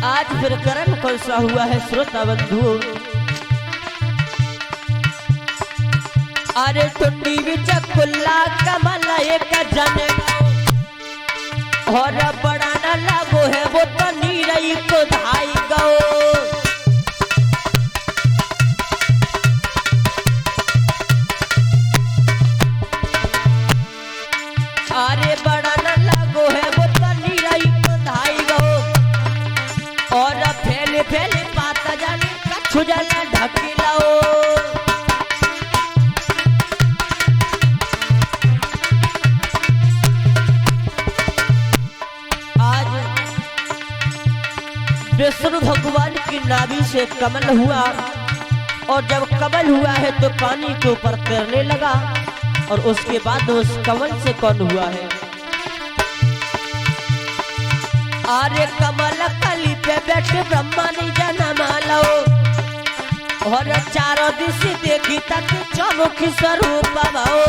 आज फिर कर्म कौन सा हुआ है श्रोता बंधु। अरे टुंडी बिच कुल्ला कमल एक जन और बड़ा न लागो है वो तो नीरई को धाई गो। अरे बड़ा न लागो है वो तो नीरई को धाई गो। और फैले फैले पाता जाने कछु जल ढक लाओ। विष्णु भगवान की नाभि से कमल हुआ और जब कमल हुआ है तो पानी के ऊपर तैरने लगा। और उसके बाद उस कमल से कौन हुआ है? आर्य कमल कली पे बैठे ब्रह्मा ने जन्म लो। और चारों दिश देखी तक चौमुखी स्वरूप भाओ।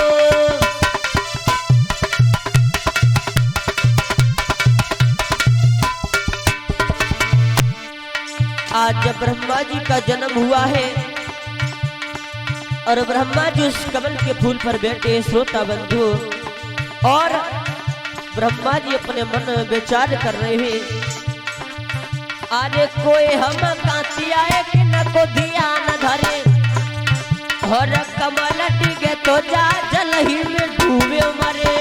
आज जब ब्रह्मा जी का जन्म हुआ है और ब्रह्मा जी उस कमल के फूल पर बैठे श्रोता बंधु। और ब्रह्मा जी अपने मन में विचार कर रहे हैं। आज कोई हम कांति आए कि न को ध्यान धरे। और कमल डिगे तो जा जल ही में डूबे मरे।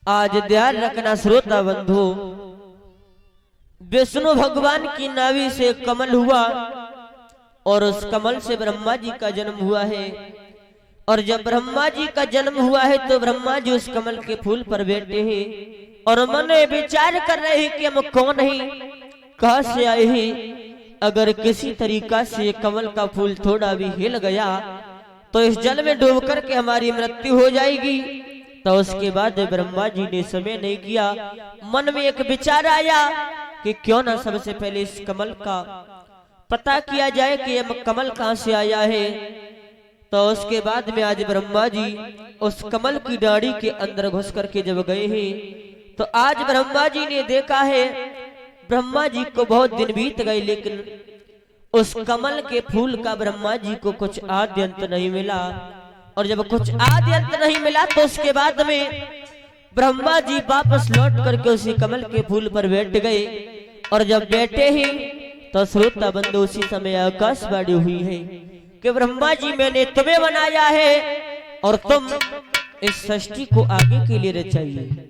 आज ध्यान रखना श्रोता बंधु, विष्णु भगवान की नाभि से कमल हुआ और उस कमल से ब्रह्मा जी का जन्म हुआ है। और जब ब्रह्मा जी का जन्म हुआ है तो ब्रह्मा जी उस कमल के फूल पर बैठे हैं और मन में विचार कर रहे हैं कि हम कौन हैं, कहां से आए हैं। अगर किसी तरीका से कमल का फूल थोड़ा भी हिल गया तो इस जल में डूब करके हमारी मृत्यु हो जाएगी। तो उसके बाद ब्रह्मा जी ने समय नहीं किया, मन में एक विचार आया कि क्यों ना सबसे पहले इस कमल का पता किया जाए कि यह कमल कहां से आया है। तो उसके बाद में आज ब्रह्मा जी उस कमल की डाड़ी के अंदर घुस करके जब गए हैं तो आज ब्रह्मा जी ने देखा है। ब्रह्मा जी को बहुत दिन बीत गए लेकिन उस कमल के फूल का ब्रह्मा जी को कुछ आद्य अंत नहीं मिला। और जब कुछ आदि अंत नहीं मिला तो उसके बाद में ब्रह्मा जी वापस लौट करके उसी कमल के फूल पर बैठ गए। और जब बैठे ही तो श्रोता बंधु उसी समय आकाशवाणी हुई है कि ब्रह्मा जी मैंने तुम्हें बनाया है और तुम इस सृष्टि को आगे के लिए रचाइए।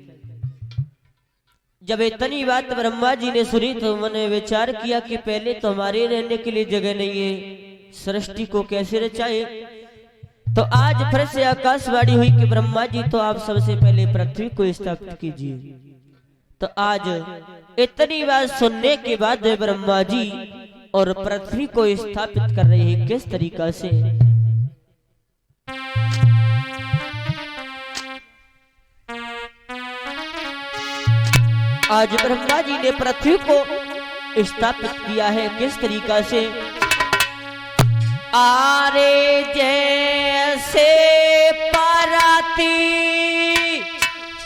जब इतनी बात ब्रह्मा जी ने सुनी तो मैंने विचार किया कि पहले तो हमारे रहने के लिए जगह नहीं है, सृष्टि को कैसे रचाए। तो आज फिर से आकाशवाणी हुई कि ब्रह्मा जी तो आप सबसे पहले पृथ्वी को स्थापित कीजिए। तो आज इतनी बात सुनने के बाद ब्रह्मा जी और पृथ्वी को स्थापित कर रहे हैं किस तरीका से। आज ब्रह्मा जी ने पृथ्वी को स्थापित किया है किस तरीका से। आरे जैसे पराती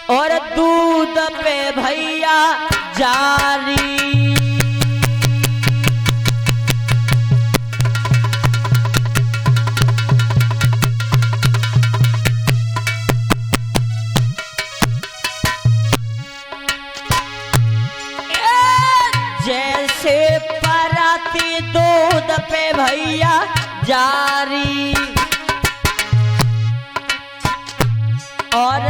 और दूध पे भैया जारी। जैसे पराती दूध पे भैया जारी और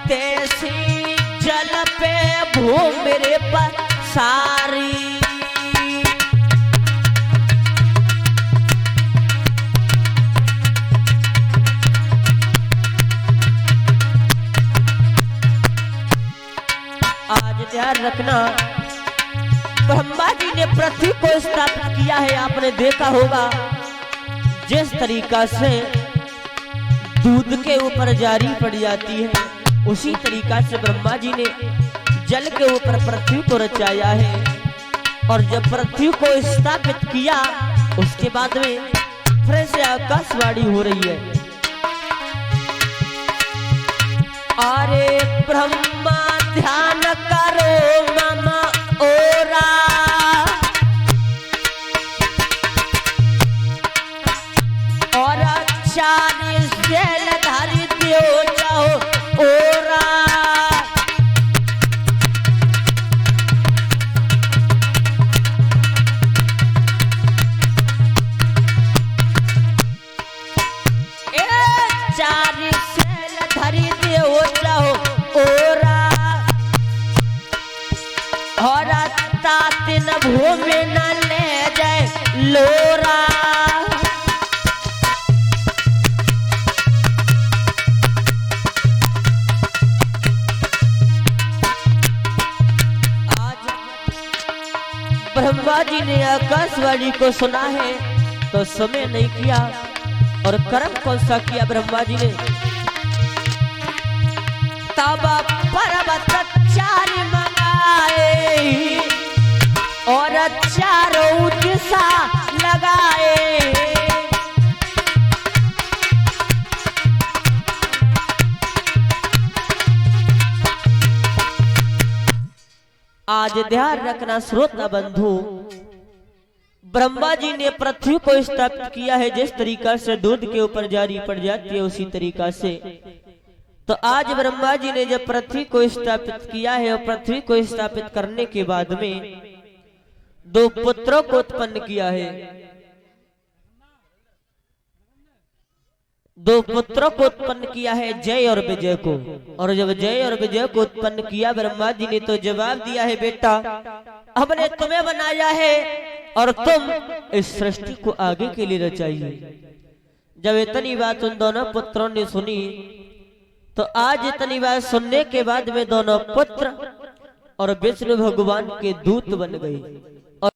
तैसी जल पे भूमि मेरे पर सारी। आज ध्यान रखना, ब्रह्मा जी ने पृथ्वी को स्थापित किया है। आपने देखा होगा जिस तरीका से दूध के ऊपर जारी पड़ जाती है उसी तरीका से ब्रह्मा जी ने जल के ऊपर पृथ्वी को रचाया है। और जब पृथ्वी को स्थापित किया उसके बाद में फिर से आकाशवाणी हो रही है। अरे ब्रह्मा ध्यान करो मम ओरा, और चार शैल धारी दियो जाओ ओरा। चार शैल धरी दियो जाओ ओरा, और तातिन भूमि न ले जाए लोरा। आज ब्रह्मा जी ने आकाशवाणी को सुना है तो समय नहीं किया, और कर्म कौन सा किया ब्रह्मा जी ने? तब पर्वत चार मंगाए और चारों दिशा लगाए। आज ध्यान रखना श्रोता बंधु, ब्रह्मा जी ने पृथ्वी को स्थापित किया है जिस तरीका से दूध के ऊपर जारी पड़ जाती है उसी तरीका से। तो आज ब्रह्मा जी ने जब पृथ्वी को स्थापित किया है और पृथ्वी को स्थापित करने के बाद में दो पुत्रों को उत्पन्न किया है। दो पुत्रों को उत्पन्न किया है, जय और विजय को। और जब जय और विजय को उत्पन्न किया ब्रह्मा जी ने तो जवाब दिया है, बेटा हमने तुम्हें बनाया है और तुम इस सृष्टि को आगे के लिए रचाइए। जब इतनी बात उन दोनों पुत्रों ने सुनी तो आज इतनी बात सुनने के बाद वे दोनों पुत्र और विष्णु भगवान के दूत बन गए।